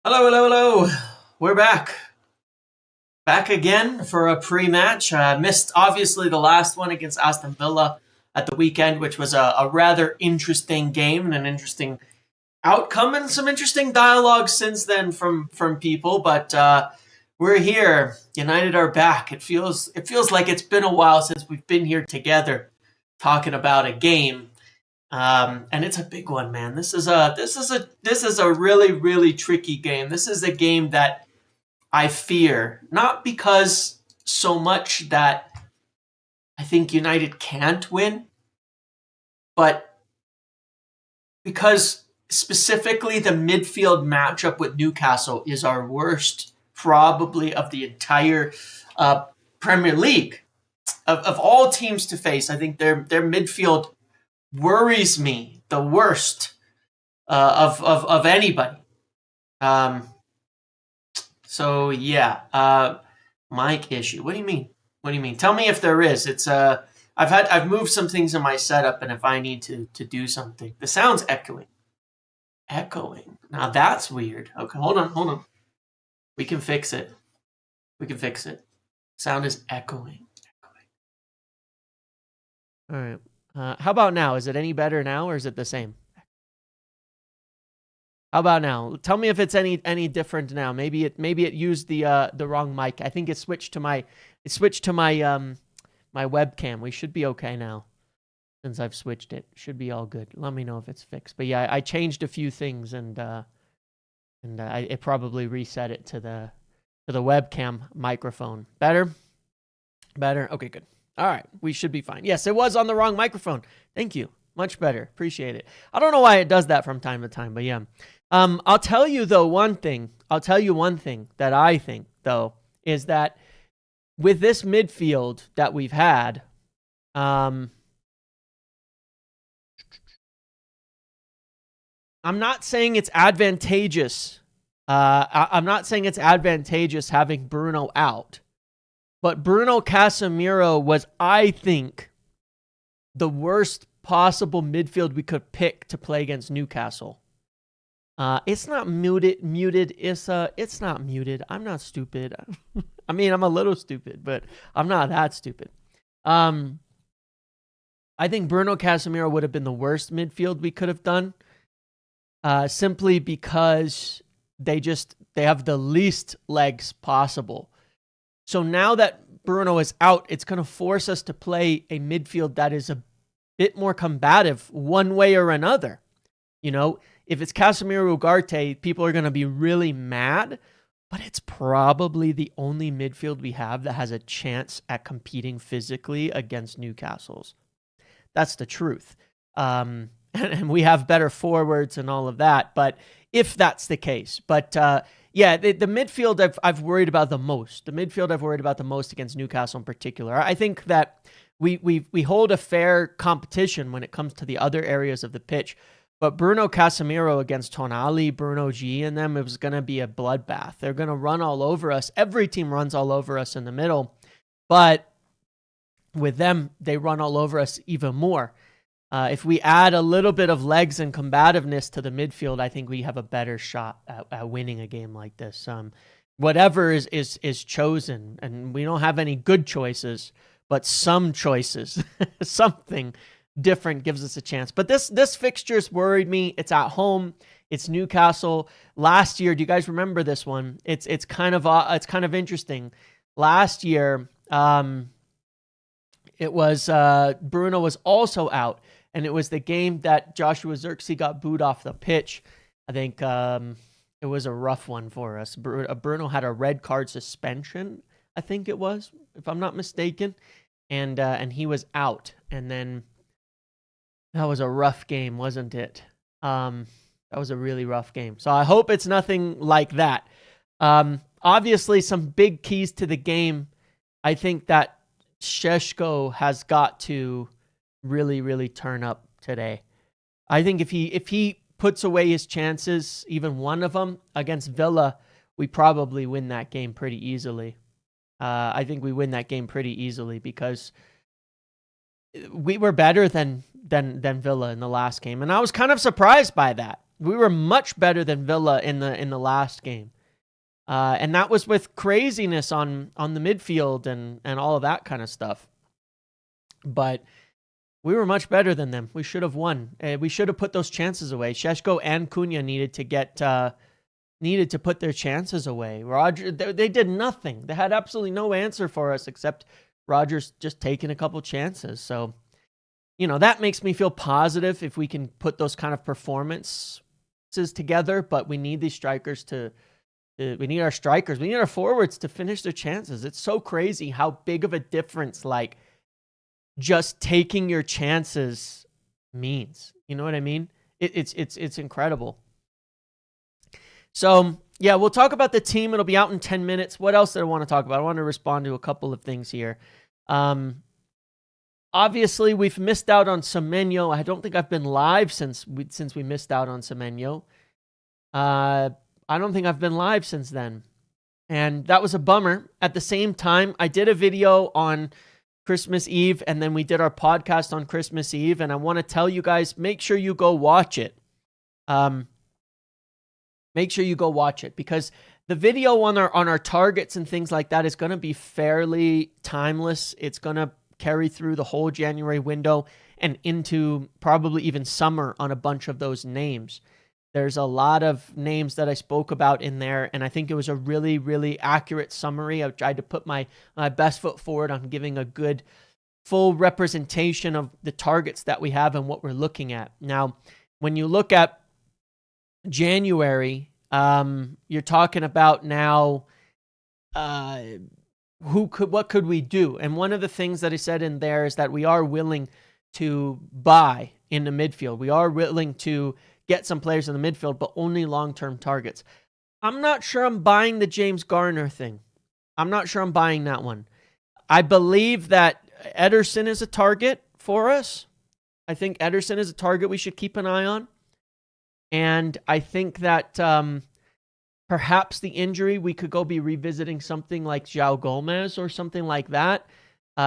Hello, hello, hello. We're back. Back again for a pre-match. Missed, obviously, the last one against Aston Villa at the weekend, which was a rather interesting game and an interesting outcome and some interesting dialogue since then from people. But we're here. United are back. It feels like it's been a while since we've been here together talking about a game. And it's a big one, man. This is a really tricky game. This is a game that I fear, not because so much that I think United can't win, but because specifically the midfield matchup with Newcastle is our worst, probably of the entire Premier League. Of all teams to face, I think their midfield worries me the worst of anybody. Um, so yeah, mic issue. What do you mean? What do you mean? Tell me if there is. I've moved some things in my setup, and if I need to do something, the sound's echoing. Echoing. Now that's weird. Okay, hold on. We can fix it. We can fix it. Sound is echoing. All right. How about now? Is it any better now, or is it the same? How about now? Tell me if it's any different now. Maybe it used the wrong mic. I think it switched to my my webcam. We should be okay now. Since I've switched it, should be all good. Let me know if it's fixed. But yeah, I changed a few things and it probably reset it to the webcam microphone. Better. Okay, good. All right, we should be fine. Yes, it was on the wrong microphone. Thank you. Much better. Appreciate it. I don't know why it does that from time to time, but yeah. I'll tell you though one thing. I'll tell you one thing that I think though is that with this midfield that we've had, I'm not saying it's advantageous. I'm not saying it's advantageous having Bruno out. But Bruno Casemiro was, I think, the worst possible midfield we could pick to play against Newcastle. It's not muted. It's not muted. I'm not stupid. I mean, I'm a little stupid, but I'm not that stupid. I think Bruno Casemiro would have been the worst midfield we could have done, simply because they have the least legs possible. So now that Bruno is out, it's going to force us to play a midfield that is a bit more combative one way or another. You know, if it's Casemiro Ugarte, people are going to be really mad, but it's probably the only midfield we have that has a chance at competing physically against Newcastle's. That's the truth. And we have better forwards and all of that, but if that's the case. But yeah, the midfield I've worried about the most. The midfield I've worried about the most against Newcastle in particular. I think that we hold a fair competition when it comes to the other areas of the pitch. But Bruno Casemiro against Tonali, Bruno G, and them, it was going to be a bloodbath. They're going to run all over us. Every team runs all over us in the middle. But with them, they run all over us even more. If we add a little bit of legs and combativeness to the midfield, I think we have a better shot at winning a game like this. Whatever is chosen, and we don't have any good choices, but some choices, something different gives us a chance. But this fixture's worried me. It's at home. It's Newcastle. Last year, do you guys remember this one? It's kind of interesting. Last year, it was Bruno was also out. And it was the game that Joshua Zirkzee got booed off the pitch. I think it was a rough one for us. Bruno had a red card suspension, I think it was, if I'm not mistaken. And he was out. And then that was a rough game, wasn't it? That was a really rough game. So I hope it's nothing like that. Obviously, some big keys to the game. I think that Šeško has got to really turn up today. I think if he puts away his chances, even one of them against Villa, we probably win that game pretty easily. I think we win that game pretty easily because we were better than Villa in the last game, and I was kind of surprised by that. We were much better than Villa in the last game. And that was with craziness on the midfield and all of that kind of stuff. But we were much better than them. We should have won. We should have put those chances away. Šeško and Cunha needed to put their chances away. Roger, they did nothing. They had absolutely no answer for us except Rodgers just taking a couple chances. So, that makes me feel positive if we can put those kind of performances together. But we need these strikers we need our strikers. We need our forwards to finish their chances. It's so crazy how big of a difference, like, just taking your chances means. You know what I mean? It's incredible. So, yeah, we'll talk about the team. It'll be out in 10 minutes. What else did I want to talk about? I want to respond to a couple of things here. Obviously, we've missed out on Semenyo. I don't think I've been live since we missed out on Semenyo. I don't think I've been live since then. And that was a bummer. At the same time, I did a video on Christmas Eve, and then we did our podcast on Christmas Eve, and I want to tell you guys, make sure you go watch it. Make sure you go watch it, because the video on our targets and things like that is going to be fairly timeless. It's going to carry through the whole January window and into probably even summer on a bunch of those names. There's a lot of names that I spoke about in there, and I think it was a really, really accurate summary. I tried to put my best foot forward on giving a good, full representation of the targets that we have and what we're looking at. Now, when you look at January, you're talking about now, what could we do? And one of the things that I said in there is that we are willing to buy in the midfield. We are willing to get some players in the midfield, but only long-term targets. I'm not sure I'm buying the James Garner thing. I'm not sure I'm buying that one. I believe that Ederson is a target for us. I think Ederson is a target we should keep an eye on. And I think that perhaps the injury, we could go be revisiting something like João Gomez or something like that.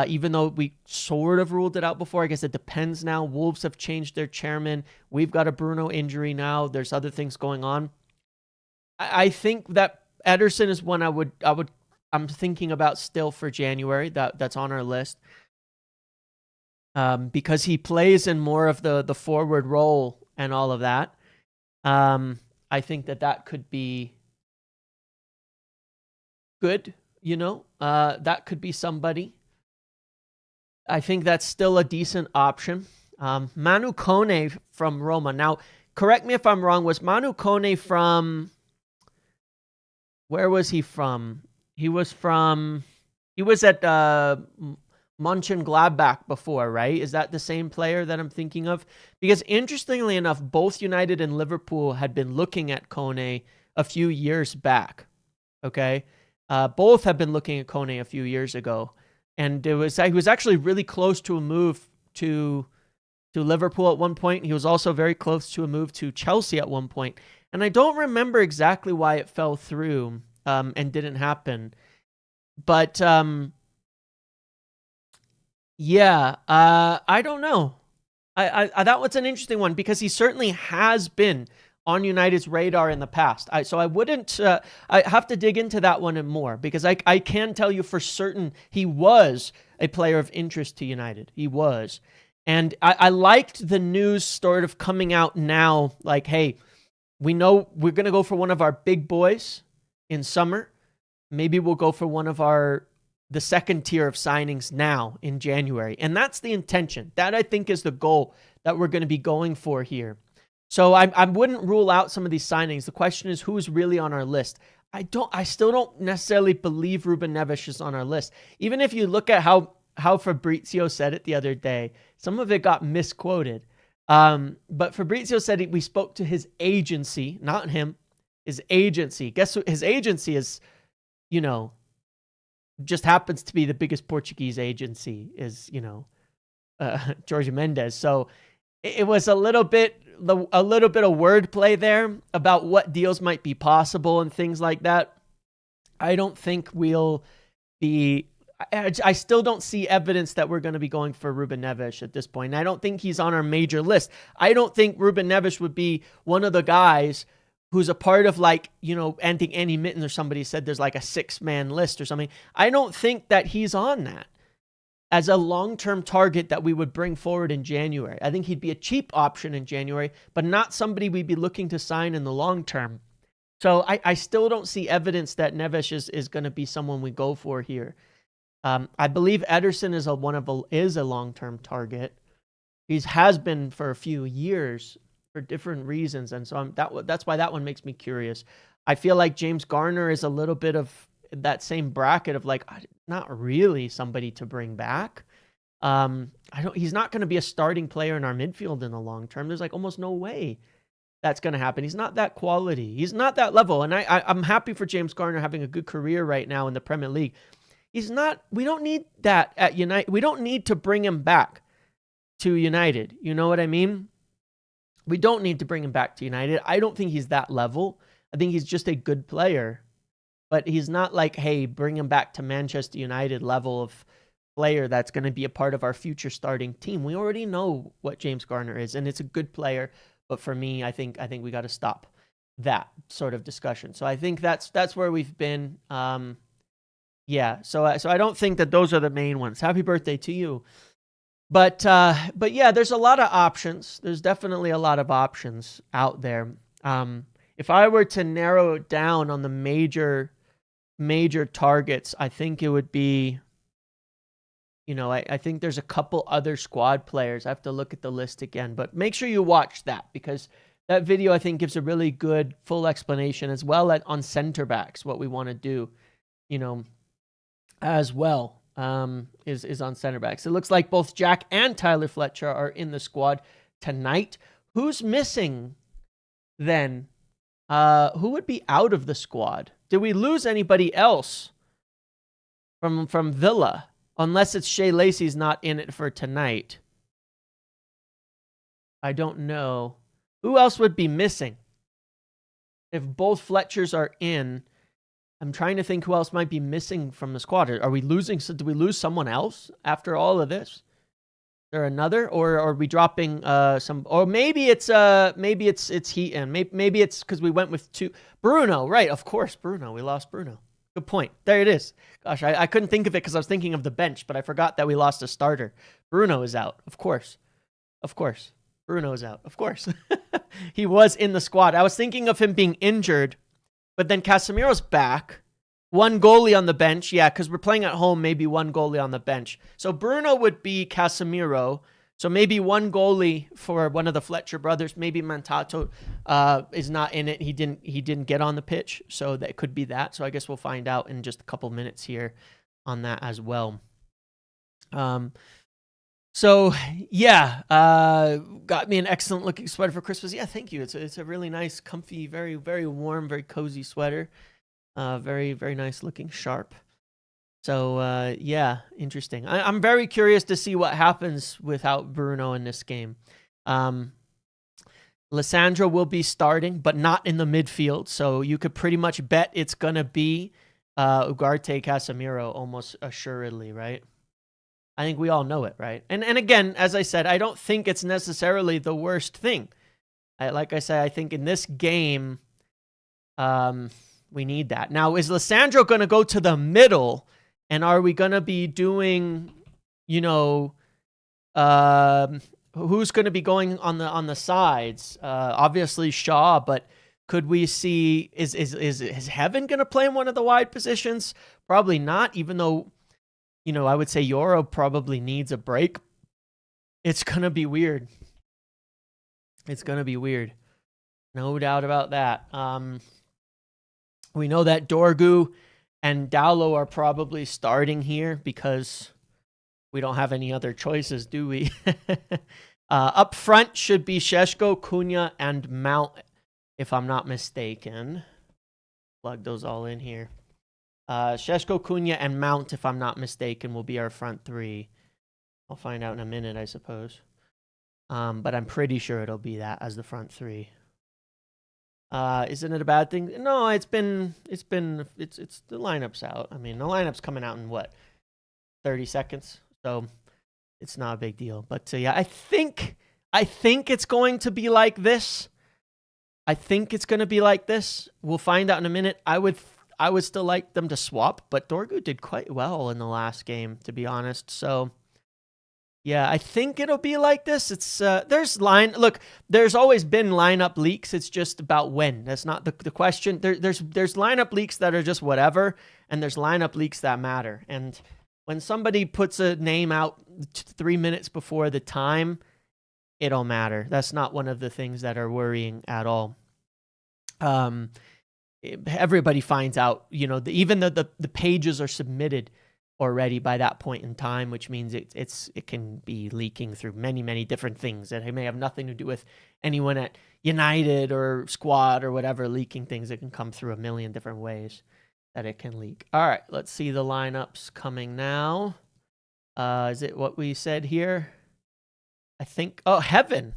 Even though we sort of ruled it out before, I guess it depends now. Wolves have changed their chairman. We've got a Bruno injury now. There's other things going on. I think that Ederson is one I'm thinking about still for January. That's on our list. Because he plays in more of the forward role and all of that. I think that could be good, that could be somebody. I think that's still a decent option. Manu Kone from Roma. Now, correct me if I'm wrong, was Manu Kone from... Where was he from? He was at Mönchengladbach before, right? Is that the same player that I'm thinking of? Because interestingly enough, both United and Liverpool had been looking at Kone a few years back. Okay? Both have been looking at Kone a few years ago. And he was actually really close to a move to Liverpool at one point. He was also very close to a move to Chelsea at one point. And I don't remember exactly why it fell through and didn't happen. But I don't know. I that was an interesting one because he certainly has been on United's radar in the past. So I wouldn't, I have to dig into that one and more because I can tell you for certain he was a player of interest to United. He was. And I liked the news sort of coming out now, like, hey, we know we're going to go for one of our big boys in summer. Maybe we'll go for one of the second tier of signings now in January. And that's the intention. That I think is the goal that we're going to be going for here. So I wouldn't rule out some of these signings. The question is who's really on our list. I still don't necessarily believe Ruben Neves is on our list. Even if you look at how Fabrizio said it the other day, some of it got misquoted. But Fabrizio said we spoke to his agency, not him, his agency. Guess what? His agency is, just happens to be the biggest Portuguese agency is, Jorge Mendes. So it was a little bit of wordplay there about what deals might be possible and things like that. I don't think we'll be I still don't see evidence that we're going to be going for Ruben Neves at this point. And I don't think he's on our major list. I don't think Ruben Neves would be one of the guys who's a part of, like, you know, I think Andy Mitten or somebody said there's like a 6-man list or something. I don't think that he's on that as a long-term target that we would bring forward in January. I think he'd be a cheap option in January, but not somebody we'd be looking to sign in the long term. So I still don't see evidence that Neves is going to be someone we go for here. I believe Ederson is a long-term target. He has been for a few years for different reasons, and so that's why that one makes me curious. I feel like James Garner is a little bit of that same bracket of, like, not really somebody to bring back. He's not going to be a starting player in our midfield in the long term. There's like almost no way that's going to happen. He's not that quality. He's not that level. And I'm happy for James Garner having a good career right now in the Premier League. He's not, we don't need that at United. We don't need to bring him back to United. You know what I mean? We don't need to bring him back to United. I don't think he's that level. I think he's just a good player, but he's not like, hey, bring him back to Manchester United level of player that's going to be a part of our future starting team. We already know what James Garner is, and it's a good player. But for me, I think we got to stop that sort of discussion. So I think that's where we've been. Yeah. So I don't think that those are the main ones. Happy birthday to you. But yeah, there's a lot of options. There's definitely a lot of options out there. If I were to narrow it down on the major targets, I think it would be, you know, I think there's a couple other squad players. I have to look at the list again, but make sure you watch that, because that video, I think, gives a really good full explanation as well on center backs, what we want to do, you know, as well, is on center backs. It looks like both Jack and Tyler Fletcher are in the squad tonight. Who's missing then? Who would be out of the squad? Did we lose anybody else from Villa? Unless it's Shea Lacey's not in it for tonight. I don't know. Who else would be missing? If both Fletchers are in, I'm trying to think who else might be missing from the squad. Are we losing? So do we lose someone else after all of this? Is there another, or are we dropping some? Or maybe it's Heaton. Maybe it's because we went with two. Bruno, right? Of course, Bruno. We lost Bruno. Good point. There it is. Gosh, I couldn't think of it because I was thinking of the bench, but I forgot that we lost a starter. Bruno is out. Of course. Bruno is out. Of course. He was in the squad. I was thinking of him being injured, but then Casemiro's back. One goalie on the bench. Yeah, because we're playing at home, maybe one goalie on the bench. So Bruno would be Casemiro. So maybe one goalie for one of the Fletcher brothers. Maybe Mantato is not in it. He didn't get on the pitch, so that could be that. So I guess we'll find out in just a couple minutes here on that as well. So yeah, got me an excellent looking sweater for Christmas. Yeah, thank you. It's a really nice, comfy, very very warm, very cozy sweater. Very very nice looking, sharp. So, yeah, interesting. I'm very curious to see what happens without Bruno in this game. Lisandro will be starting, but not in the midfield. So you could pretty much bet it's going to be Ugarte Casemiro almost assuredly, right? I think we all know it, right? And again, as I said, I don't think it's necessarily the worst thing. Like I said, I think in this game, we need that. Now, is Lisandro going to go to the middle? And are we going to be doing, you know, who's going to be going on the sides? Obviously Shaw, but could we see, is Heaven going to play in one of the wide positions? Probably not, even though, you know, I would say Yoro probably needs a break. It's going to be weird. It's going to be weird. No doubt about that. We know that Dorgu and Dowlow are probably starting here because we don't have any other choices, do we? Up front should be Šeško, Cunha, and Mount, if I'm not mistaken. Plug those all in here. Šeško, Cunha, and Mount, if I'm not mistaken, will be our front three. I'll find out in a minute, I suppose. But I'm pretty sure it'll be that as the front three. Isn't it a bad thing? No, it's the lineup's out. I mean, the lineup's coming out in what? 30 seconds. So it's not a big deal. But yeah, I think it's going to be like this. I think it's going to be like this. We'll find out in a minute. I would still like them to swap, but Dorgu did quite well in the last game, to be honest. So yeah, I think it'll be like this. It's there's always been lineup leaks. It's just about when. That's not the question. There's lineup leaks that are just whatever, and there's lineup leaks that matter. And when somebody puts a name out 3 minutes before the time, it'll matter. That's not one of the things that are worrying at all. Everybody finds out, even though the pages are submitted already by that point in time, which means it can be leaking through many, many different things that may have nothing to do with anyone at United or Squad or whatever leaking things. It can come through a million different ways that it can leak. All right, let's see the lineups coming now. Is it what we said here? I think, Heaven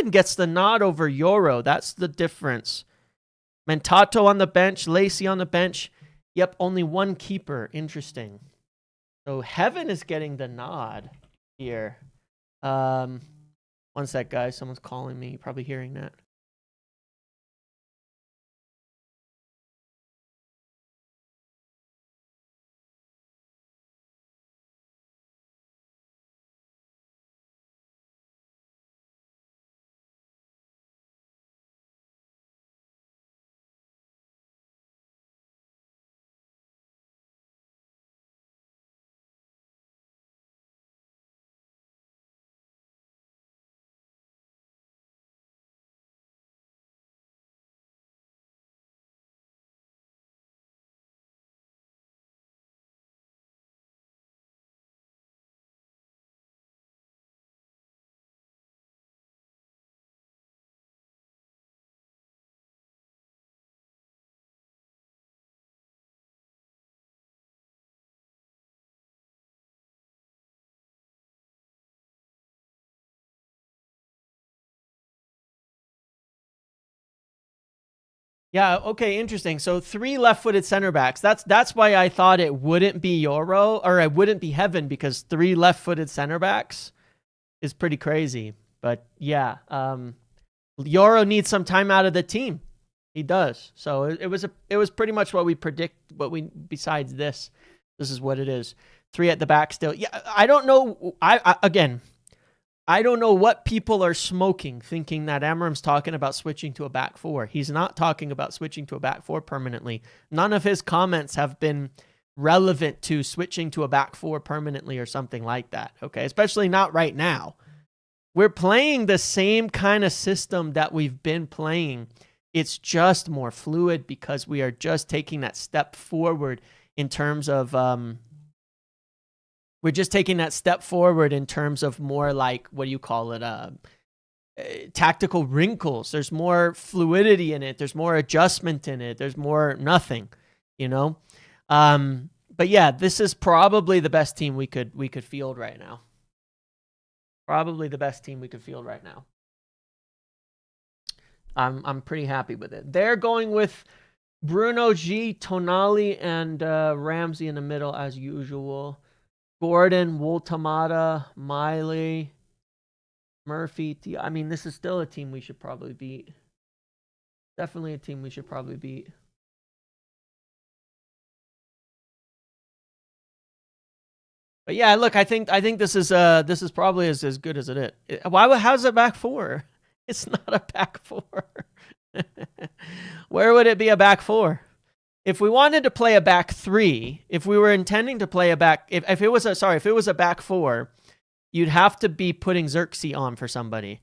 gets the nod over Euro. That's the difference. Mentato on the bench, Lacey on the bench. Yep, only one keeper. Interesting. So Heaven is getting the nod here. One sec, guys. Someone's calling me. You're probably hearing that. Yeah, okay, interesting. So 3 left-footed center backs. That's why I thought it wouldn't be Euro, or it wouldn't be Heaven, because 3 left-footed center backs is pretty crazy. But yeah, Euro needs some time out of the team. He does. So it was pretty much what we predict. Besides this is what it is. 3 at the back still. Yeah, I don't know. I don't know what people are smoking, thinking that Amorim's talking about switching to a back 4. He's not talking about switching to a back 4 permanently. None of his comments have been relevant to switching to a back 4 permanently or something like that. Okay, especially not right now. We're playing the same kind of system that we've been playing. It's just more fluid because we are just taking that step forward in terms of we're just taking that step forward in terms of more like, what do you call it? Tactical wrinkles. There's more fluidity in it. There's more adjustment in it. There's more nothing, But yeah, this is probably the best team we could field right now. Probably the best team we could field right now. I'm pretty happy with it. They're going with Bruno, G, Tonali, and Ramsey in the middle as usual. Gordon, Woltamata, Miley, Murphy. I mean, this is still a team we should probably beat. Definitely a team we should probably beat. But yeah, look, I think this is probably as good as it is. How's it back 4? It's not a back 4. Where would it be a back 4? If we wanted to play a back 3, if we were intending to play a back, if it was a back 4, you'd have to be putting Xerxes on for somebody.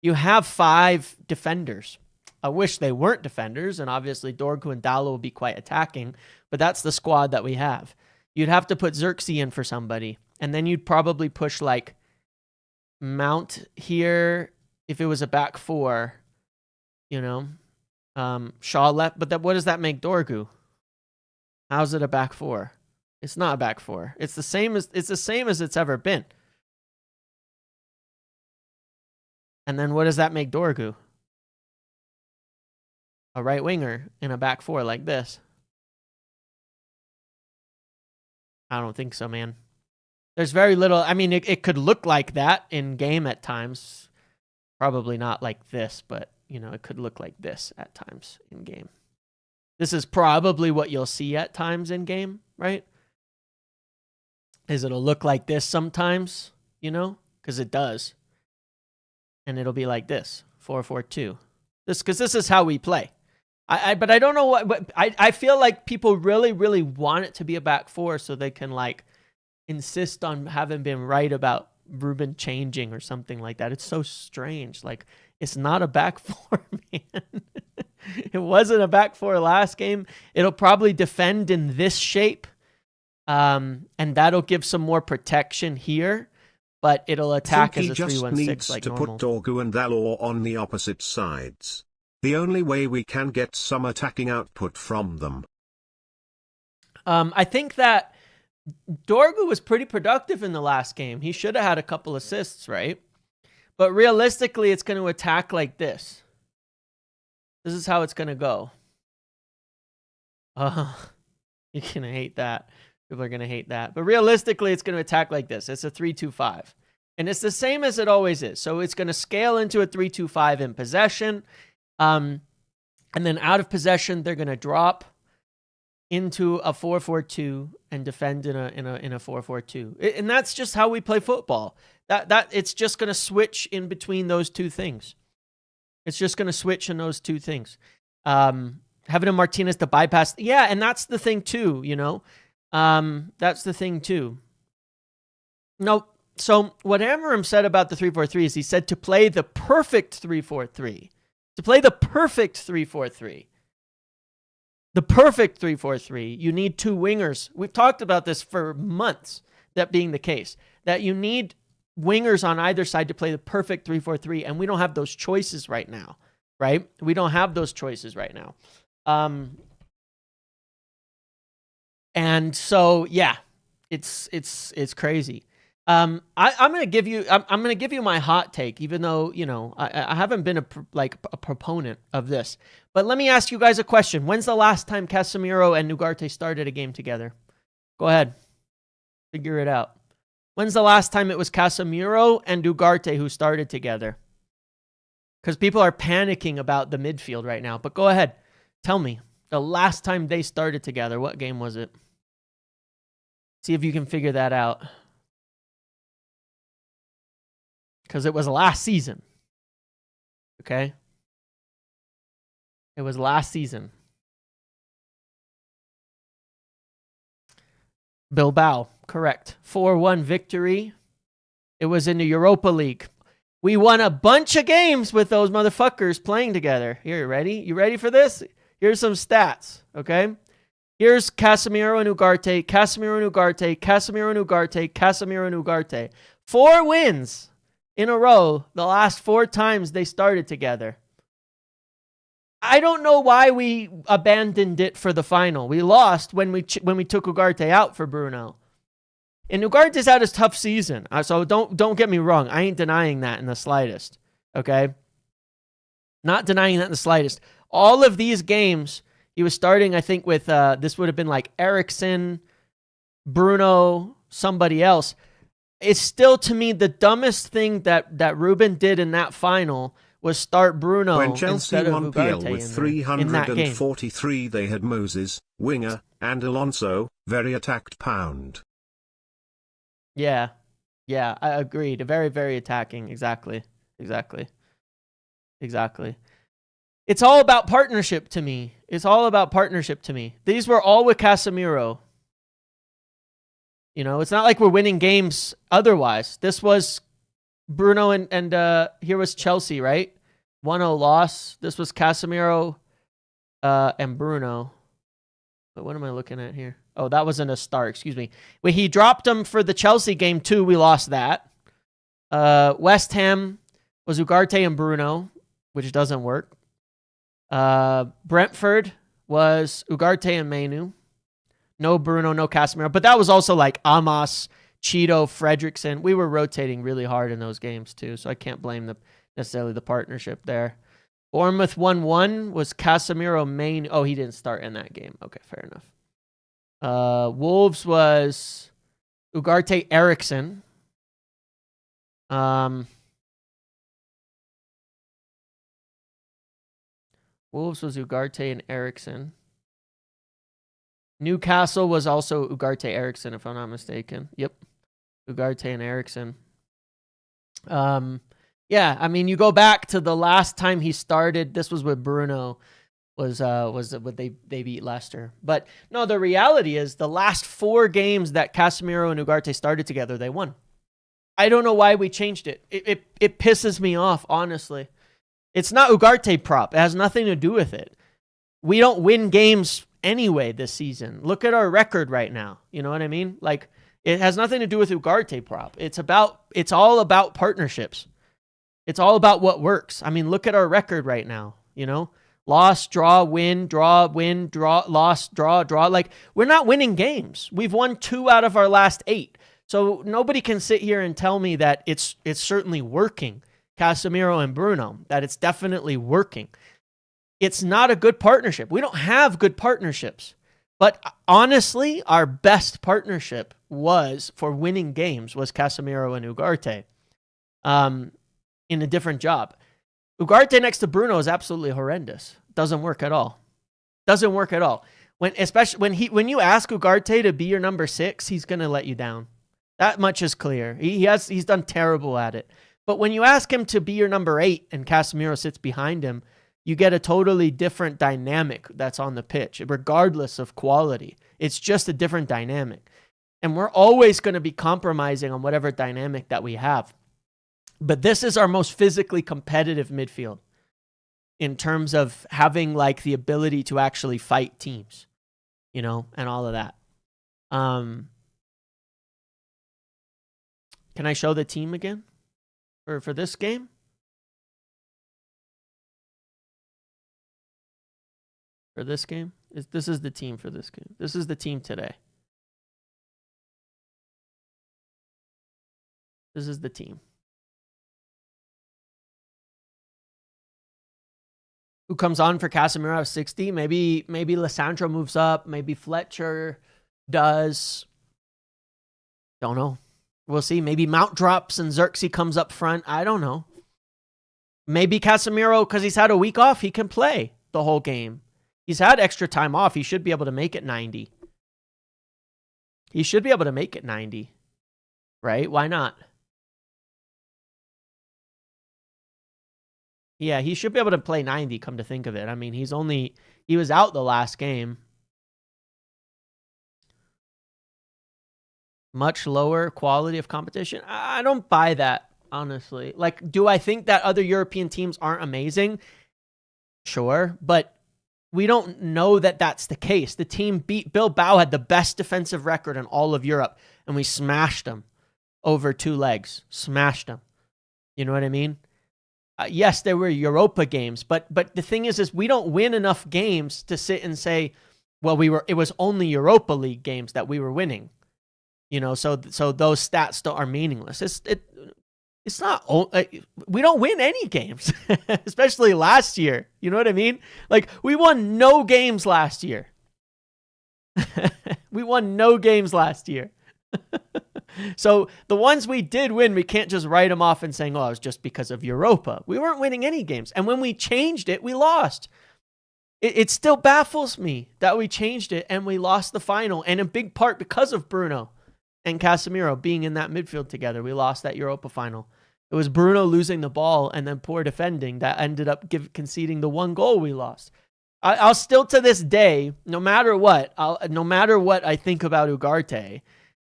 You have 5 defenders. I wish they weren't defenders, and obviously Dorgu and Dalo will be quite attacking, but that's the squad that we have. You'd have to put Xerxes in for somebody, and then you'd probably push like Mount here if it was a back 4, Shaw left, but what does that make Dorgu? How's it a back 4? It's not a back 4. It's the same as it's ever been. And then what does that make Dorgu? A right winger in a back 4 like this. I don't think so, man. There's very little. I mean, it could look like that in game at times. Probably not like this, but, you know, it could look like this at times in game. This is probably what you'll see at times in game, right? Is it'll look like this sometimes, you know, because it does. And it'll be like this, 4-4-2. Because this is how we play. But I don't know what. I feel like people really, really want it to be a back four so they can like insist on having been right about Ruben changing or something like that. It's so strange. Like, it's not a back four, man. It wasn't a back four last game. It'll probably defend in this shape. And that'll give some more protection here. But it'll attack as a 3-1-6 like normal. He just needs to put Dorgu and Valor on the opposite sides. The only way we can get some attacking output from them. I think that Dorgu was pretty productive in the last game. He should have had a couple assists, right? But realistically, it's going to attack like this. This is how it's going to go. You're going to hate that. People are going to hate that. But realistically, it's going to attack like this. It's a 3-2-5. And it's the same as it always is. So it's going to scale into a 3-2-5 in possession. And then out of possession, they're going to drop into a 4-4-2 and defend in a 4-4-2. And that's just how we play football. That it's just going to switch in between those two things. It's just going to switch in those two things. Having a Martinez to bypass. Yeah, and that's the thing too, you know. That's the thing too. No, so what Amorim said about the 3-4-3 is he said to play the perfect 3-4-3. To play the perfect 3-4-3. The perfect 3-4-3, you need two wingers. We've talked about this for months, that being the case. That you need wingers on either side to play the perfect 3-4-3, and we don't have those choices right now, right? We don't have those choices right now. And so, yeah, it's crazy. I'm gonna give you my hot take, even though, you know, I haven't been a proponent of this. But let me ask you guys a question. When's the last time Casemiro and Ugarte started a game together? Go ahead, figure it out. When's the last time it was Casemiro and Ugarte who started together? Because people are panicking about the midfield right now. But go ahead, tell me the last time they started together. What game was it? See if you can figure that out. Because it was last season. Okay? It was last season. Bilbao, correct. 4-1 victory. It was in the Europa League. We won a bunch of games with those motherfuckers playing together. Here, ready? You ready for this? Here's some stats, okay? Here's Casemiro and Ugarte, Casemiro and Ugarte, Casemiro and Ugarte, Casemiro and Ugarte. 4 wins in a row the last 4 times they started together. I don't know why we abandoned it for the final. We lost when we took Ugarte out for Bruno. And Ugarte's had a tough season. So don't get me wrong. I ain't denying that in the slightest. Okay? Not denying that in the slightest. All of these games, he was starting, I think, with this would have been like Eriksen, Bruno, somebody else. It's still, to me, the dumbest thing that Ruben did in that final was start Bruno when Chelsea instead of won Ugarte PL with in that game. 343, they had Moses, winger, and Alonso, very attacked pound. Yeah, I agreed. Very, very attacking. Exactly. It's all about partnership to me. These were all with Casemiro. You know, it's not like we're winning games otherwise. This was Bruno and here was Chelsea, right? 1-0 loss. This was Casemiro and Bruno. But what am I looking at here? Oh, that wasn't a start. Excuse me. When he dropped him for the Chelsea game too, we lost that. West Ham was Ugarte and Bruno, which doesn't work. Brentford was Ugarte and Mainu. No Bruno, no Casemiro. But that was also like Amos, Cheeto, Fredrickson. We were rotating really hard in those games too, so I can't blame necessarily the partnership there. Bournemouth 1-1 was Casemiro, Mainu. Oh, he didn't start in that game. Okay, fair enough. Wolves was Ugarte, Eriksson. Wolves was Ugarte and Eriksson. Newcastle was also Ugarte, Eriksson, if I'm not mistaken. Yep. Ugarte and Eriksson. Yeah, I mean, you go back to the last time he started. This was with Bruno. Was what they beat Leicester. But no, the reality is the last 4 games that Casemiro and Ugarte started together, they won. I don't know why we changed it. It pisses me off, honestly. It's not Ugarte prop. It has nothing to do with it. We don't win games anyway this season. Look at our record right now. You know what I mean? Like, it has nothing to do with Ugarte prop. It's all about partnerships. It's all about what works. I mean, look at our record right now, you know? Loss, draw, win, draw, loss, draw. Like, we're not winning games. We've won 2 out of our last 8. So nobody can sit here and tell me that it's certainly working, Casemiro and Bruno, that it's definitely working. It's not a good partnership. We don't have good partnerships. But honestly, our best partnership was for winning games was Casemiro and Ugarte in a different job. Ugarte next to Bruno is absolutely horrendous. Doesn't work at all. Doesn't work at all. Especially when you ask Ugarte to be your number 6, he's going to let you down. That much is clear. He's done terrible at it. But when you ask him to be your number 8 and Casemiro sits behind him, you get a totally different dynamic that's on the pitch, regardless of quality. It's just a different dynamic. And we're always going to be compromising on whatever dynamic that we have. But this is our most physically competitive midfield in terms of having like the ability to actually fight teams, you know, and all of that. Can I show the team again for this game? For this game? This is the team for this game. This is the team today. This is the team. Who comes on for Casemiro at 60? Maybe Lisandro moves up. Maybe Fletcher does. Don't know. We'll see. Maybe Mount drops and Xerxes comes up front. I don't know. Maybe Casemiro, because he's had a week off, he can play the whole game. He's had extra time off. He should be able to make it 90. He should be able to make it 90. Right? Why not? Yeah, he should be able to play 90, come to think of it. I mean, he was out the last game. Much lower quality of competition. I don't buy that, honestly. Like, do I think that other European teams aren't amazing? Sure, but we don't know that that's the case. The team beat Bilbao, had the best defensive record in all of Europe, and we smashed them over 2 legs. Smashed them. You know what I mean? Yes, there were Europa games, but the thing is we don't win enough games to sit and say, well, it was only Europa League games that we were winning. You know, so those stats still are meaningless. It's not. We don't win any games, especially last year. You know what I mean? Like, we won no games last year. We won no games last year. So the ones we did win, we can't just write them off and saying, oh, it was just because of Europa. We weren't winning any games. And when we changed it, we lost. It still baffles me that we changed it and we lost the final. And in big part because of Bruno and Casemiro being in that midfield together, we lost that Europa final. It was Bruno losing the ball and then poor defending that ended up conceding the 1 goal we lost. I'll still to this day, no matter what I think about Ugarte,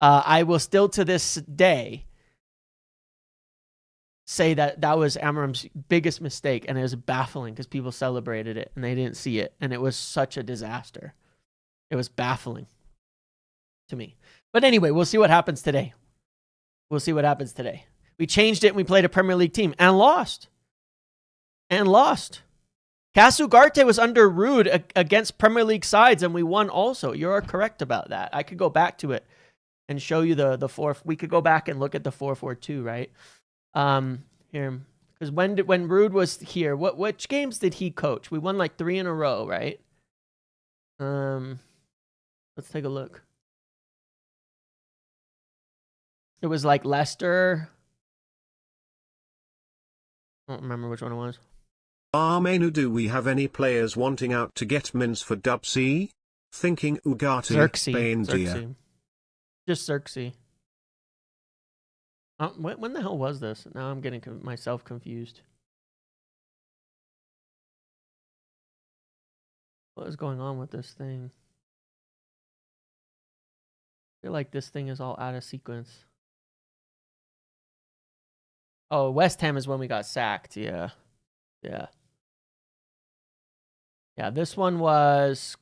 I will still to this day say that was Amorim's biggest mistake, and it was baffling because people celebrated it and they didn't see it, and it was such a disaster. It was baffling to me. But anyway, we'll see what happens today. We changed it and we played a Premier League team and lost. Cas Ugarte was under Rude against Premier League sides and we won also. You're correct about that. I could go back to it and show you the 4. We could go back and look at the 4-4-2, right? Here, because when Rude was here, which games did he coach? We won like 3 in a row, right? Let's take a look. It was like Leicester. I don't remember which one it was. Menu, do we have any players wanting out to get mins for Dub C? Thinking Ugarte, Spain, Xerxes. Just Xerxes. When the hell was this? Now I'm getting myself confused. What is going on with this thing? I feel like this thing is all out of sequence. Oh, West Ham is when we got sacked. Yeah. Yeah, this one was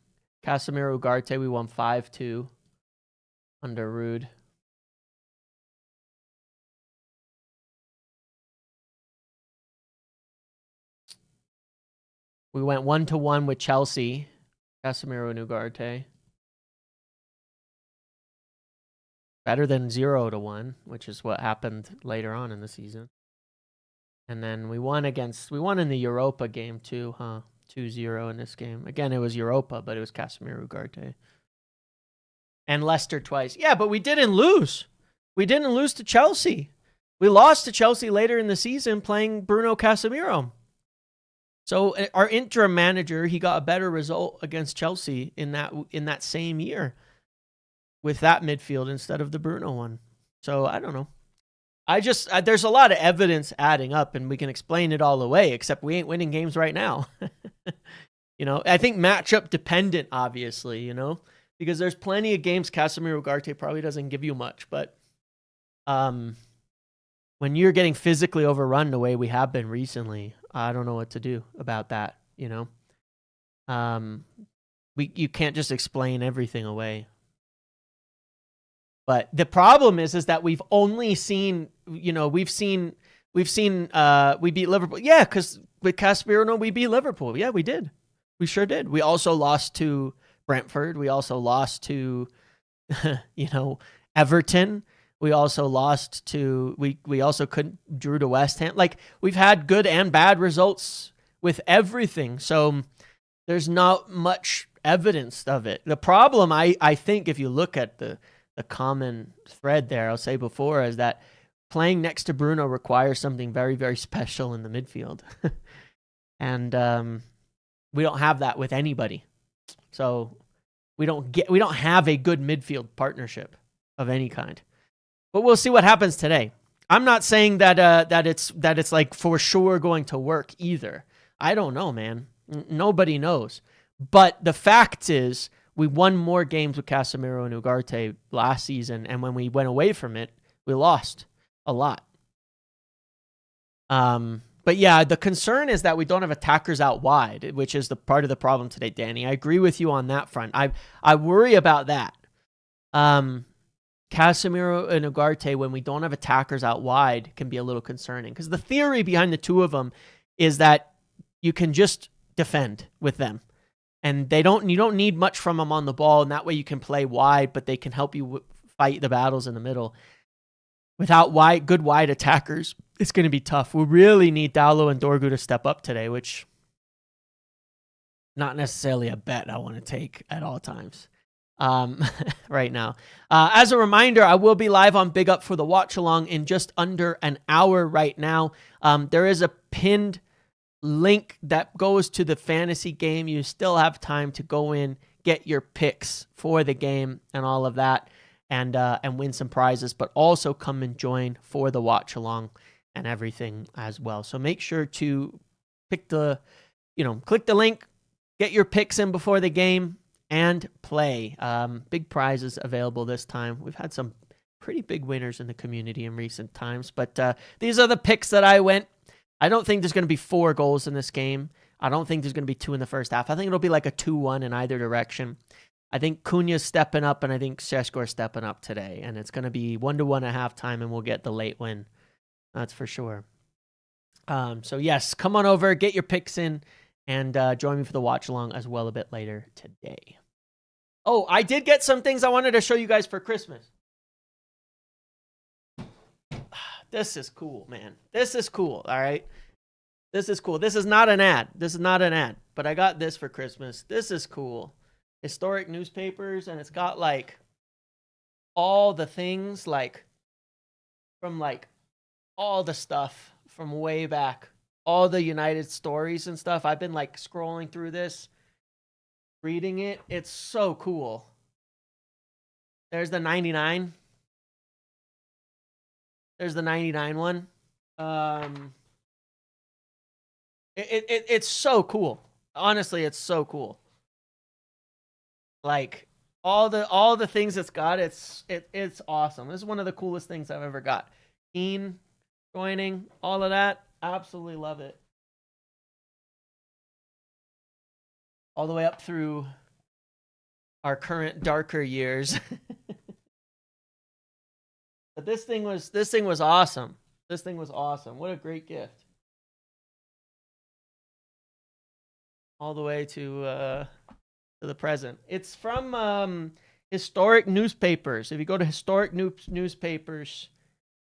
Casemiro Ugarte. We won 5-2 under Rude. We went 1-1 with Chelsea. Casemiro and Ugarte. Better than 0-1, which is what happened later on in the season. And then we won in the Europa game too, huh? 2-0 in this game. Again, it was Europa, but it was Casemiro Ugarte. And Leicester twice. Yeah, but we didn't lose. We didn't lose to Chelsea. We lost to Chelsea later in the season playing Bruno Casemiro. So our interim manager, he got a better result against Chelsea in that same year with that midfield instead of the Bruno one. So I don't know. There's a lot of evidence adding up, and we can explain it all away, except we ain't winning games right now. I think matchup dependent, obviously, because there's plenty of games Casemiro Ugarte probably doesn't give you much, but when you're getting physically overrun the way we have been recently, I don't know what to do about that, you can't just explain everything away. But the problem is that we've only seen, we beat Liverpool. Yeah, because with Casemiro, we beat Liverpool. Yeah, we did. We sure did. We also lost to Brentford. We also lost to, Everton. We also lost to, we also drew to West Ham. Like, we've had good and bad results with everything. So there's not much evidence of it. The problem, I think, if you look at the common thread there, I'll say before, is that playing next to Bruno requires something very, very special in the midfield. And we don't have that with anybody. So we don't have a good midfield partnership of any kind. But we'll see what happens today. I'm not saying that it's like for sure going to work either. I don't know, man. Nobody knows. But the fact is, we won more games with Casemiro and Ugarte last season, and when we went away from it, we lost a lot. But yeah, the concern is that we don't have attackers out wide, which is the part of the problem today, Danny. I agree with you on that front. I worry about that. Casemiro and Ugarte, when we don't have attackers out wide, can be a little concerning, because the theory behind the two of them is that you can just defend with them. And you don't need much from them on the ball, and that way you can play wide, but they can help you fight the battles in the middle. Without good wide attackers, it's going to be tough. We really need Dalot and Dorgu to step up today, which not necessarily a bet I want to take at all times right now. As a reminder, I will be live on Big Up for the Watch Along in just under an hour right now. There is a pinned link that goes to the fantasy game. You still have time to go in, get your picks for the game and all of that, and win some prizes, but also come and join for the watch along and everything as well. So make sure to click the link, get your picks in before the game, and play. Big prizes available this time. We've had some pretty big winners in the community in recent times, but these are the picks that I went. I don't think there's going to be 4 goals in this game. I don't think there's going to be 2 in the first half. I think it'll be like a 2-1 in either direction. I think Cunha's stepping up, and I think Šeško's stepping up today. And it's going to be 1-1 at halftime, and we'll get the late win. That's for sure. So, yes, come on over, get your picks in, and join me for the watch-along as well a bit later today. Oh, I did get some things I wanted to show you guys for Christmas. This is cool, man. This is cool, all right? This is cool. This is not an ad. But I got this for Christmas. This is cool. Historic newspapers, and it's got, like, all the things, like, from like all the stuff from way back, all the United stories and stuff. I've been like scrolling through this, reading it. It's so cool. There's the 99. There's the 99 one. It's so cool. Honestly, it's so cool. Like all the things it's got, it's awesome. This is one of the coolest things I've ever got. Keen joining, all of that, absolutely love it. All the way up through our current darker years. But this thing was awesome. This thing was awesome. What a great gift. All the way to the present. It's from Historic Newspapers. If you go to Historic Newspapers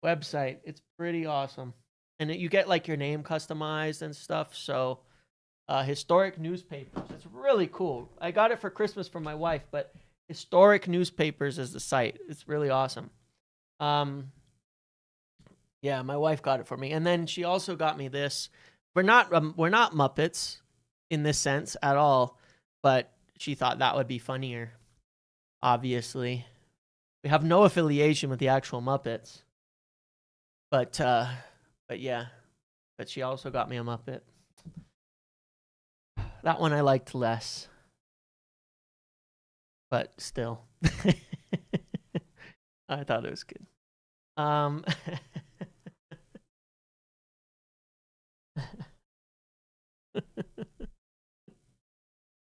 website, it's pretty awesome. And you get like your name customized and stuff. So Historic Newspapers. It's really cool. I got it for Christmas from my wife, but Historic Newspapers is the site. It's really awesome. Yeah, my wife got it for me. And then she also got me this. We're not Muppets in this sense at all, but she thought that would be funnier. Obviously, we have no affiliation with the actual Muppets, but yeah, but she also got me a Muppet. That one I liked less, but still, I thought it was good.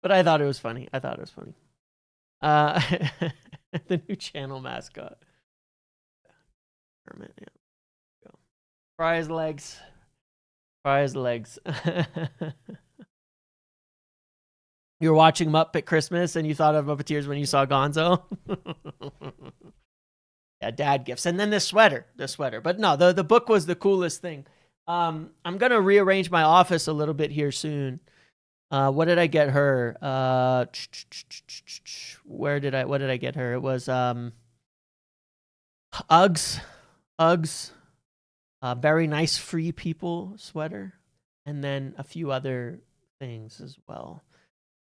But I thought it was funny. The new channel mascot. Hermit, yeah. Go. Fry's legs. You were watching Muppet Christmas and you thought of Muppeteers when you saw Gonzo? Yeah, dad gifts. And then the sweater. But no, the book was the coolest thing. I'm going to rearrange my office a little bit here soon. What did I get her? What did I get her? It was Uggs, very nice Free People sweater, and then a few other things as well.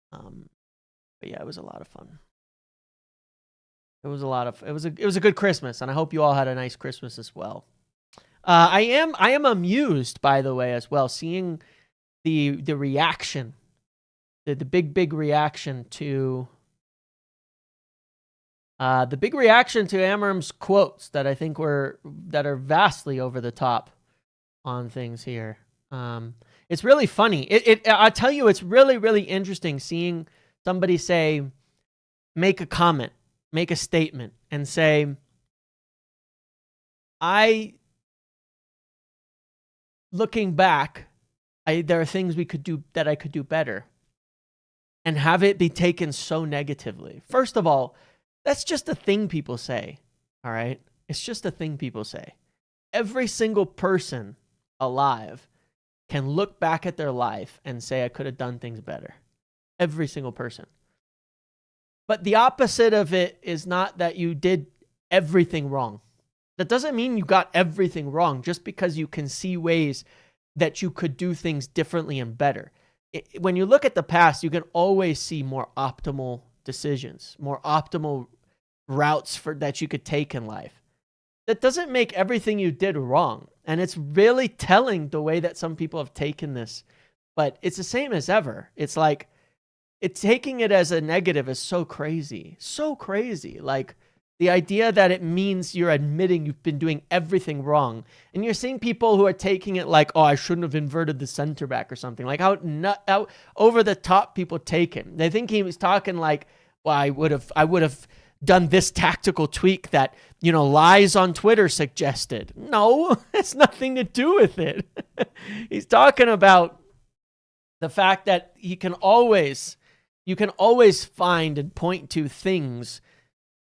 But yeah, it was a lot of fun. It was a good Christmas, and I hope you all had a nice Christmas as well. I am amused, by the way, as well, seeing the reaction. The big reaction to Amorim's quotes that I think are vastly over the top on things here. It's really funny. I tell you, it's really, really interesting seeing somebody make a comment, make a statement, and say, looking back, there are things I could do better. And have it be taken so negatively. First of all, that's just a thing people say, all right? It's just a thing people say. Every single person alive can look back at their life and say, I could have done things better. Every single person. But the opposite of it is not that you did everything wrong. That doesn't mean you got everything wrong just because you can see ways that you could do things differently and better. When you look at the past, you can always see more optimal decisions, more optimal routes that you could take in life. That doesn't make everything you did wrong. And it's really telling the way that some people have taken this. But it's the same as ever. It's like, taking it as a negative is so crazy. So crazy. Like, the idea that it means you're admitting you've been doing everything wrong. And you're seeing people who are taking it like, oh, I shouldn't have inverted the center back or something. Like how over the top people take it. They think he was talking like, well, I would have done this tactical tweak that, lies on Twitter suggested. No, it's nothing to do with it. He's talking about the fact that you can always find and point to things.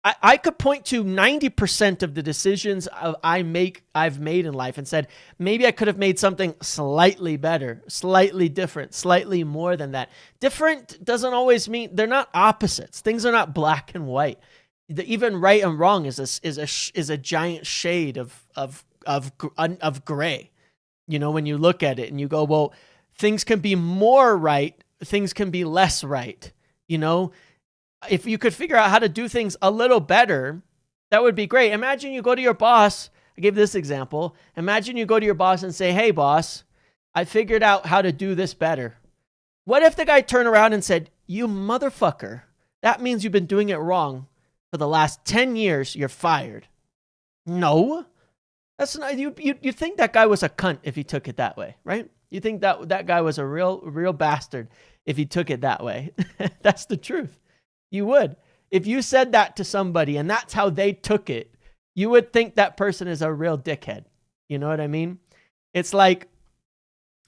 I could point to 90% of the decisions I've made in life and said, maybe I could have made something slightly better, slightly different, slightly more than that. Different doesn't always mean they're not opposites. Things are not black and white. even right and wrong is a giant shade of gray. You know, when you look at it and you go, well, things can be more right, things can be less right. You know, if you could figure out how to do things a little better, that would be great. Imagine you go to your boss. I gave this example. Imagine you go to your boss and say, hey, boss, I figured out how to do this better. What if the guy turned around and said, you motherfucker, that means you've been doing it wrong for the last 10 years. You're fired. No, that's not, you think that guy was a cunt if he took it that way, right? You think that guy was a real bastard if he took it that way. That's the truth. You would. If you said that to somebody and that's how they took it, you would think that person is a real dickhead. You know what I mean? It's like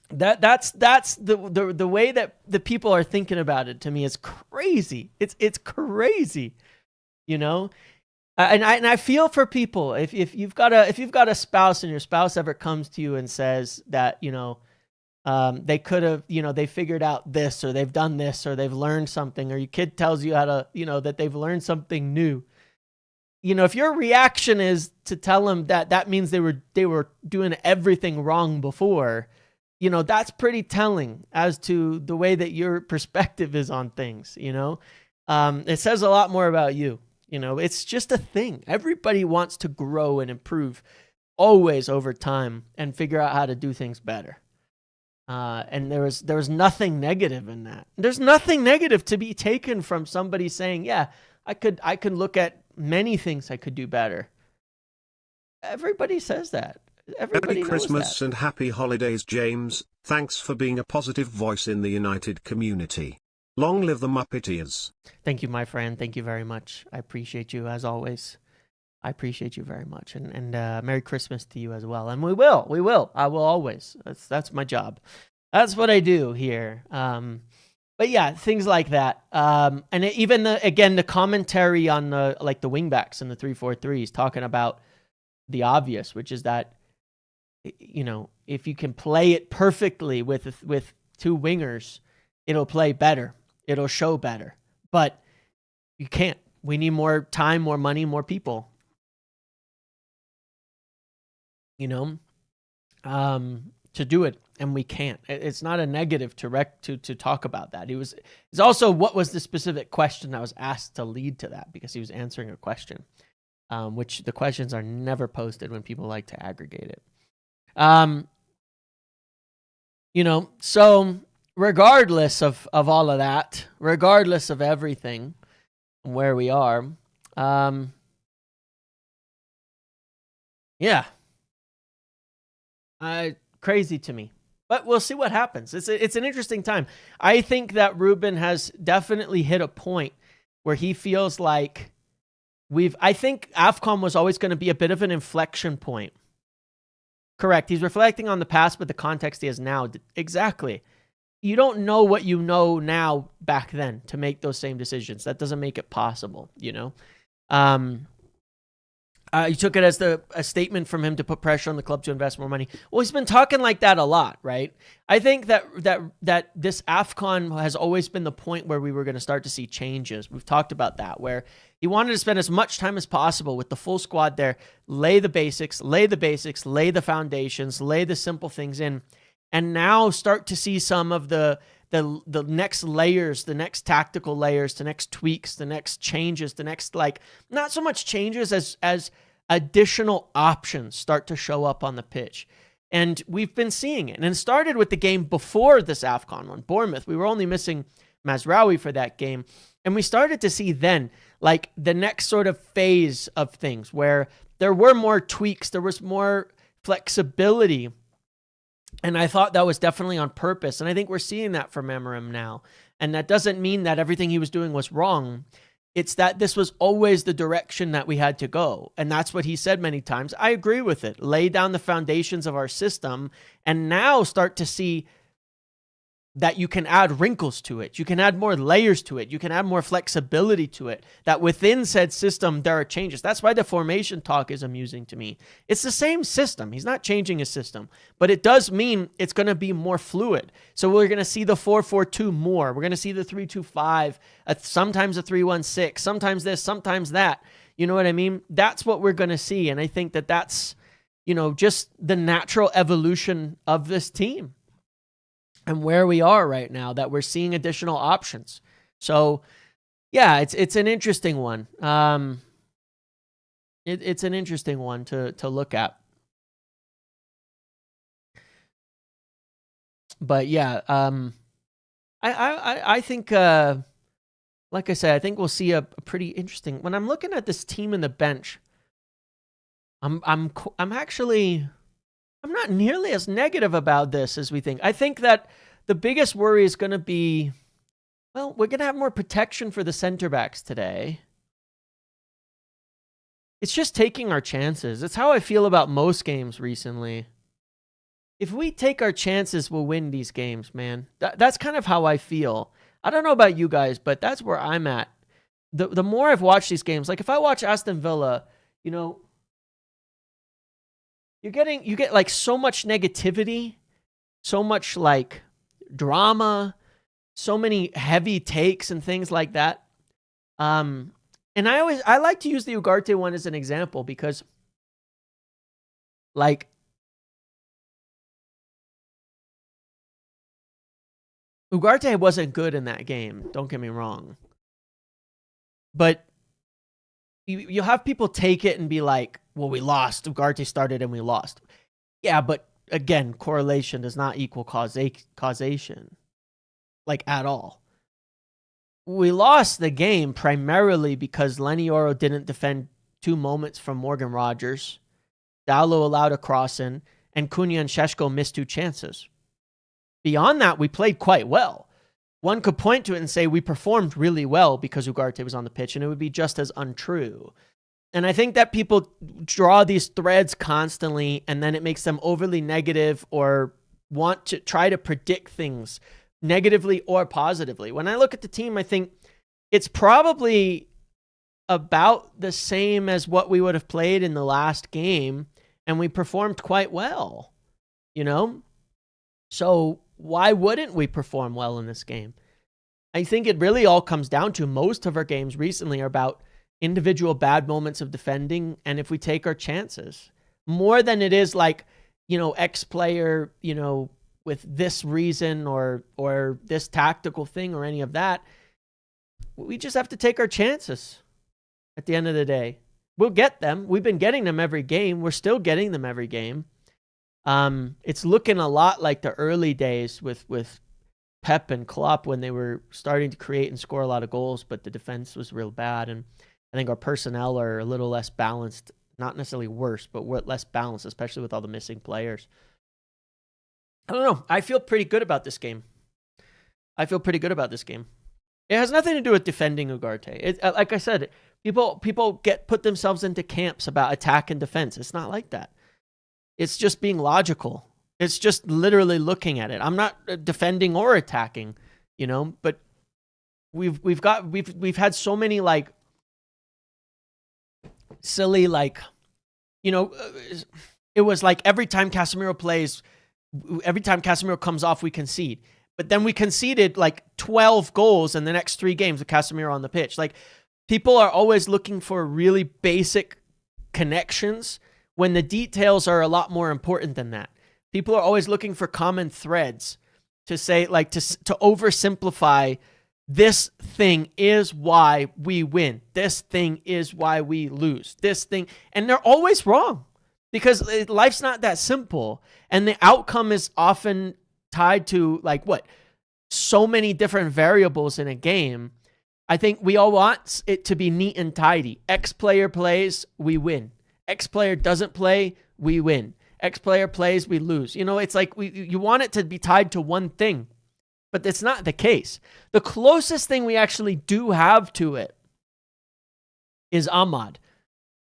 that's the way that the people are thinking about it to me is crazy. It's crazy. You know? And I feel for people. If you've got a spouse and your spouse ever comes to you and says that, you know, they could have, you know, they figured out this, or they've done this, or they've learned something, or your kid tells you how to, you know, that they've learned something new. You know, if your reaction is to tell them that means they were doing everything wrong before, you know, that's pretty telling as to the way that your perspective is on things. You know, it says a lot more about you. You know, it's just a thing. Everybody wants to grow and improve always over time and figure out how to do things better. And there was nothing negative in that. There's nothing negative to be taken from somebody saying, yeah, I could look at many things I could do better. Everybody says that. Everybody Merry knows Christmas that. and happy holidays, James. Thanks for being a positive voice in the United community. Long live the Muppeteers. Thank you, my friend. Thank you very much. I appreciate you as always. I appreciate you very much. And Merry Christmas to you as well. And we will. I will always. That's my job. That's what I do here. But yeah, things like that. And even the commentary on the wingbacks and the 3-4-3s talking about the obvious, which is that, you know, if you can play it perfectly with two wingers, it'll play better. It'll show better. But you can't. We need more time, more money, more people. You know, to do it, and we can't. It's not a negative to talk about that. It's also what was the specific question that was asked to lead to that, because he was answering a question, which the questions are never posted when people like to aggregate it. You know, so regardless of all of that, regardless of everything, where we are, yeah. Crazy to me, but we'll see what happens. It's an interesting time. I think that Ruben has definitely hit a point where he feels like I think AFCON was always going to be a bit of an inflection point. Correct. He's reflecting on the past, but the context he has now. Exactly. You don't know what you know now back then to make those same decisions. That doesn't make it possible, you know? You took it as a statement from him to put pressure on the club to invest more money. Well, he's been talking like that a lot, right? I think that this AFCON has always been the point where we were going to start to see changes. We've talked about that, where he wanted to spend as much time as possible with the full squad there, lay the basics, lay the foundations, lay the simple things in, and now start to see some of the next layers, the next tactical layers, the next tweaks, the next changes, the next, like, not so much changes as additional options start to show up on the pitch. And we've been seeing it. And it started with the game before this AFCON one, Bournemouth. We were only missing Mazraoui for that game. And we started to see then, like, the next sort of phase of things where there were more tweaks, there was more flexibility. And I thought that was definitely on purpose. And I think we're seeing that from Amorim now. And that doesn't mean that everything he was doing was wrong. It's that this was always the direction that we had to go. And that's what he said many times. I agree with it. Lay down the foundations of our system and now start to see that you can add wrinkles to it. You can add more layers to it. You can add more flexibility to it. That within said system, there are changes. That's why the formation talk is amusing to me. It's the same system. He's not changing his system, but it does mean it's going to be more fluid. So we're going to see the 4-4-2 more. We're going to see the 3-2-5, sometimes a 3-1-6, sometimes this, sometimes that. You know what I mean? That's what we're going to see. And I think that that's, just the natural evolution of this team. And where we are right now, that we're seeing additional options. So, yeah, it's an interesting one. It's an interesting one to look at. But yeah, I think, like I said, I think we'll see a pretty interesting. When I'm looking at this team in the bench, I'm not nearly as negative about this as we think. I think that the biggest worry is going to be, we're going to have more protection for the center backs today. It's just taking our chances. It's how I feel about most games recently. If we take our chances, we'll win these games, man. That's kind of how I feel. I don't know about you guys, but that's where I'm at. The more I've watched these games, like if I watch Aston Villa, you get like so much negativity, so much like drama, so many heavy takes and things like that. And I like to use the Ugarte one as an example because like Ugarte wasn't good in that game, don't get me wrong. But you'll have people take it and be like, well, we lost. Ugarte started and we lost. Yeah, but again, correlation does not equal causation. Like, at all. We lost the game primarily because Lenny Oro didn't defend 2 moments from Morgan Rogers. Dallo allowed a cross in, and Cunha and Šeško missed 2 chances. Beyond that, we played quite well. One could point to it and say we performed really well because Ugarte was on the pitch, and it would be just as untrue. And I think that people draw these threads constantly, and then it makes them overly negative or want to try to predict things negatively or positively. When I look at the team, I think it's probably about the same as what we would have played in the last game, and we performed quite well, So why wouldn't we perform well in this game? I think it really all comes down to most of our games recently are about individual bad moments of defending, and if we take our chances more than it is like, X player, with this reason or this tactical thing or any of that. We just have to take our chances at the end of the day. We'll get them. We've been getting them every game. We're still getting them every game. It's looking a lot like the early days with Pep and Klopp when they were starting to create and score a lot of goals, but the defense was real bad. And I think our personnel are a little less balanced, not necessarily worse, but we're less balanced, especially with all the missing players. I don't know. I feel pretty good about this game. It has nothing to do with defending Ugarte. Like I said, people put themselves into camps about attack and defense. It's not like that. It's just being logical. It's just literally looking at it. I'm not defending or attacking, but we've had so many like silly it was like every time Casemiro comes off, we concede. But then we conceded like 12 goals in the next 3 games with Casemiro on the pitch. Like, people are always looking for really basic connections when the details are a lot more important than that. People are always looking for common threads to say, like, to oversimplify, this thing is why we win. This thing is why we lose. This thing. And they're always wrong because life's not that simple. And the outcome is often tied to so many different variables in a game. I think we all want it to be neat and tidy. X player plays, we win. X player doesn't play, we win. X player plays, we lose. It's like you want it to be tied to one thing, but that's not the case. The closest thing we actually do have to it is Ahmad.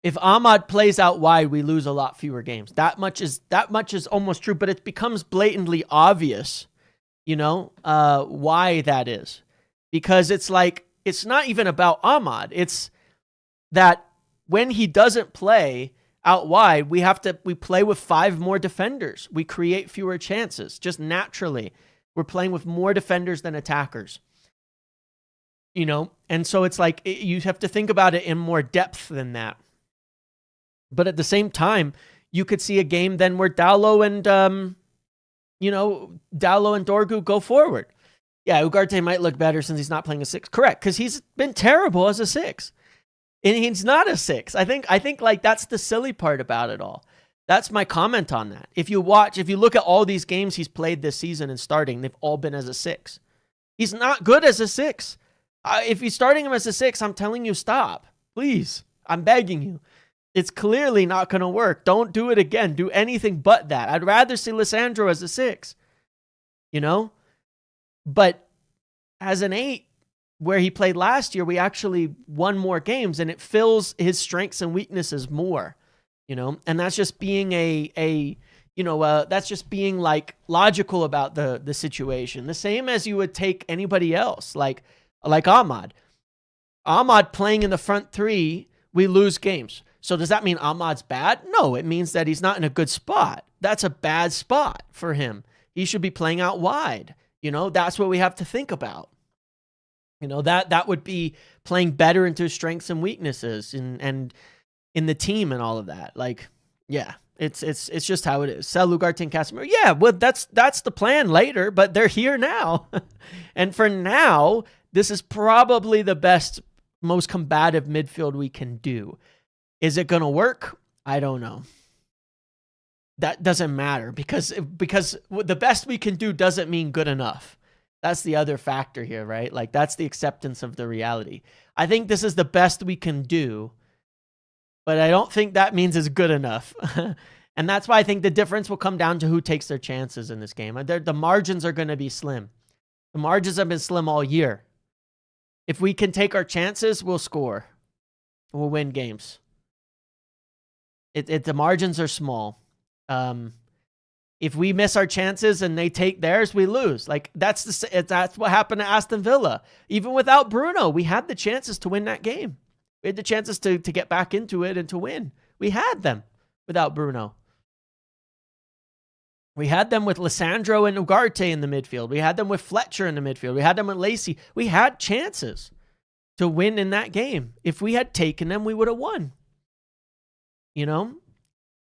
If Ahmad plays out wide, we lose a lot fewer games. That much is almost true, but it becomes blatantly obvious why that is. Because it's like, it's not even about Ahmad. It's that when he doesn't play out wide, we play with 5 more defenders. We create fewer chances. Just naturally, we're playing with more defenders than attackers. And so it's like, you have to think about it in more depth than that. But at the same time, you could see a game then where Dalot and Dorgu go forward. Yeah, Ugarte might look better since he's not playing a 6. Correct, because he's been terrible as a 6. And he's not a 6. I think like that's the silly part about it all. That's my comment on that. If you look at all these games he's played this season and starting, they've all been as a 6. He's not good as a 6. If you're starting him as a 6, I'm telling you, stop. Please. I'm begging you. It's clearly not going to work. Don't do it again. Do anything but that. I'd rather see Lisandro as a 6. But as an 8, where he played last year, we actually won more games, and it fills his strengths and weaknesses more. And that's just being that's just being like logical about the situation. The same as you would take anybody else, like Ahmad. Ahmad playing in the front 3, we lose games. So does that mean Ahmad's bad? No, it means that he's not in a good spot. That's a bad spot for him. He should be playing out wide. That's what we have to think about. That would be playing better into strengths and weaknesses and in the team and all of that. Like, yeah, it's just how it is. Sell Ugarte and Casemiro. Yeah, well, that's the plan later, but they're here now. And for now, this is probably the best, most combative midfield we can do. Is it going to work? I don't know. That doesn't matter because the best we can do doesn't mean good enough. That's the other factor here, right? Like, that's the acceptance of the reality. I think this is the best we can do, but I don't think that means it's good enough. And that's why I think the difference will come down to who takes their chances in this game. The margins are going to be slim. The margins have been slim all year. If we can take our chances, we'll score. We'll win games. The margins are small. If we miss our chances and they take theirs, we lose. Like, that's what happened to Aston Villa. Even without Bruno, we had the chances to win that game. We had the chances to get back into it and to win. We had them without Bruno. We had them with Lisandro and Ugarte in the midfield. We had them with Fletcher in the midfield. We had them with Lacey. We had chances to win in that game. If we had taken them, we would have won.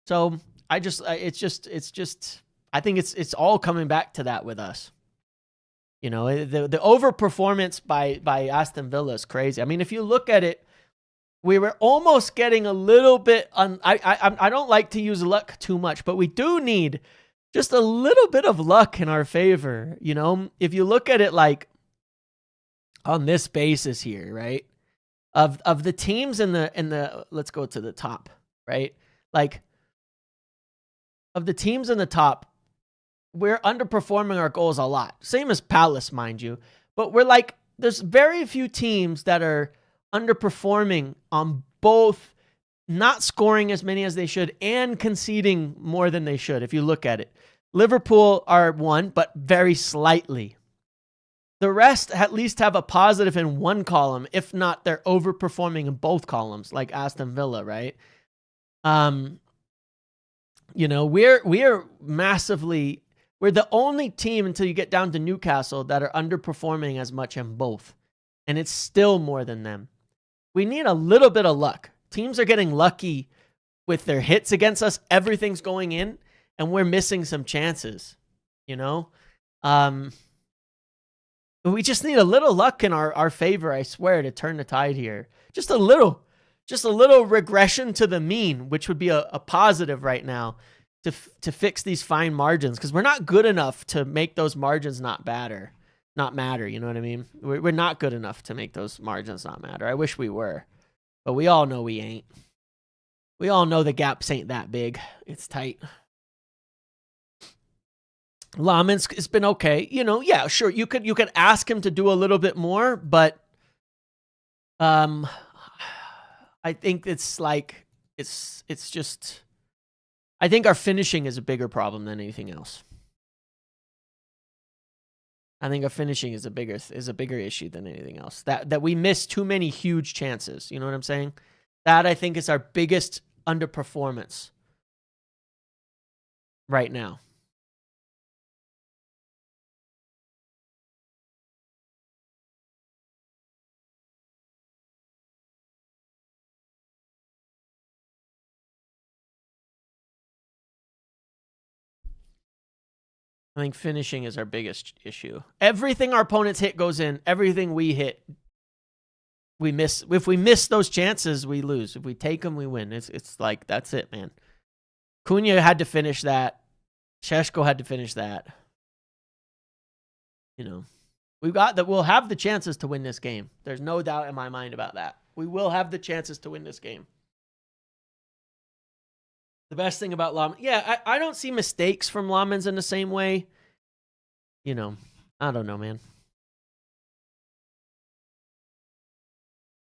So I think it's all coming back to that with us. The overperformance by Aston Villa is crazy. I mean, if you look at it, we were almost getting a little bit. I don't like to use luck too much, but we do need just a little bit of luck in our favor. If you look at it like on this basis here, right? Of the teams in the let's go to the top, right? Like, of the teams in the top, we're underperforming our goals a lot. Same as Palace, mind you. But we're like, there's very few teams that are underperforming on both not scoring as many as they should and conceding more than they should, if you look at it. Liverpool are one, but very slightly. The rest at least have a positive in one column, if not they're overperforming in both columns, like Aston Villa, right? We're massively, we're the only team until you get down to Newcastle that are underperforming as much in both. And it's still more than them. We need a little bit of luck. Teams are getting lucky with their hits against us. Everything's going in and we're missing some chances, we just need a little luck in our favor, I swear, to turn the tide here. Just a little regression to the mean, which would be a positive right now to fix these fine margins, because we're not good enough to make those margins not matter. You know what I mean? We're not good enough to make those margins not matter. I wish we were, but we all know we ain't. We all know the gaps ain't that big. It's tight. Lamin's it's been okay. Yeah, sure. You could ask him to do a little bit more, but I think it's just, I think our finishing is a bigger problem than anything else. I think our finishing is a bigger issue than anything else. That we miss too many huge chances. You know what I'm saying? That I think is our biggest underperformance right now. I think finishing is our biggest issue. Everything our opponents hit goes in. Everything we hit, we miss. If we miss those chances, we lose. If we take them, we win. It's like, that's it, man. Cunha had to finish that. Šeško had to finish that. You know, we'll have the chances to win this game. There's no doubt in my mind about that. We will have the chances to win this game. The best thing about Lammens, yeah, I don't see mistakes from Lammens in the same way. You know, I don't know, man.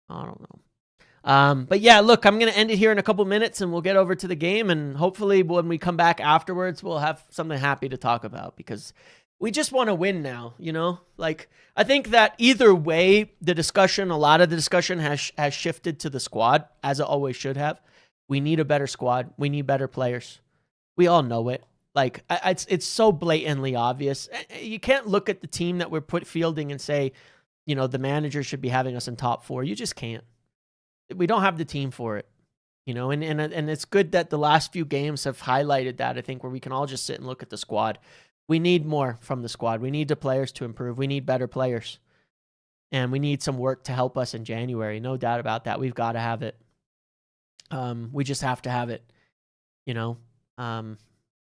I don't know. But yeah, look, I'm going to end it here in a couple minutes and we'll get over to the game. And hopefully when we come back afterwards, we'll have something happy to talk about because we just want to win now, you know? Like, I think that either way, a lot of the discussion has shifted to the squad, as it always should have. We need a better squad. We need better players. We all know it. Like, it's so blatantly obvious. You can't look at the team that we're fielding and say, you know, the manager should be having us in top 4. You just can't. We don't have the team for it, you know, and it's good that the last few games have highlighted that, I think, where we can all just sit and look at the squad. We need more from the squad. We need the players to improve. We need better players. And we need some work to help us in January. No doubt about that. We've got to have it. We just have to have it, you know.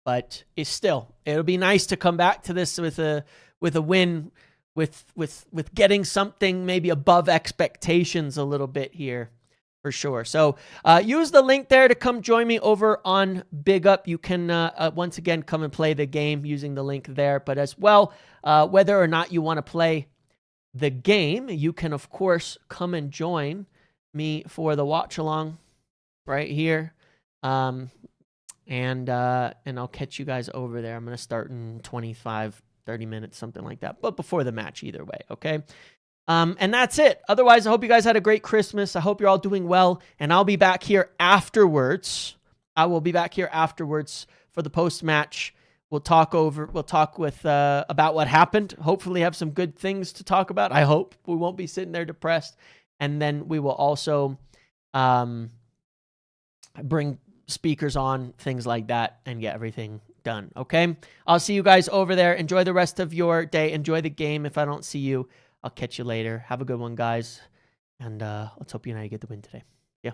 But it'll be nice to come back to this with a win, with getting something maybe above expectations a little bit here, for sure. So use the link there to come join me over on Big Up. You can once again come and play the game using the link there. But as well, whether or not you want to play the game, you can of course come and join me for the watch along right here. And I'll catch you guys over there. I'm going to start in 25, 30 minutes, something like that. But before the match either way, okay? And that's it. Otherwise, I hope you guys had a great Christmas. I hope you're all doing well. And I'll be back here afterwards. I will be back here afterwards for the post-match. We'll talk with about what happened. Hopefully have some good things to talk about. I hope we won't be sitting there depressed. And then we will also bring speakers on, things like that, and get everything done. Okay? I'll see you guys over there. Enjoy the rest of your day. Enjoy the game. If I don't see you, I'll catch you later. Have a good one, guys. And let's hope United get the win today. Yeah.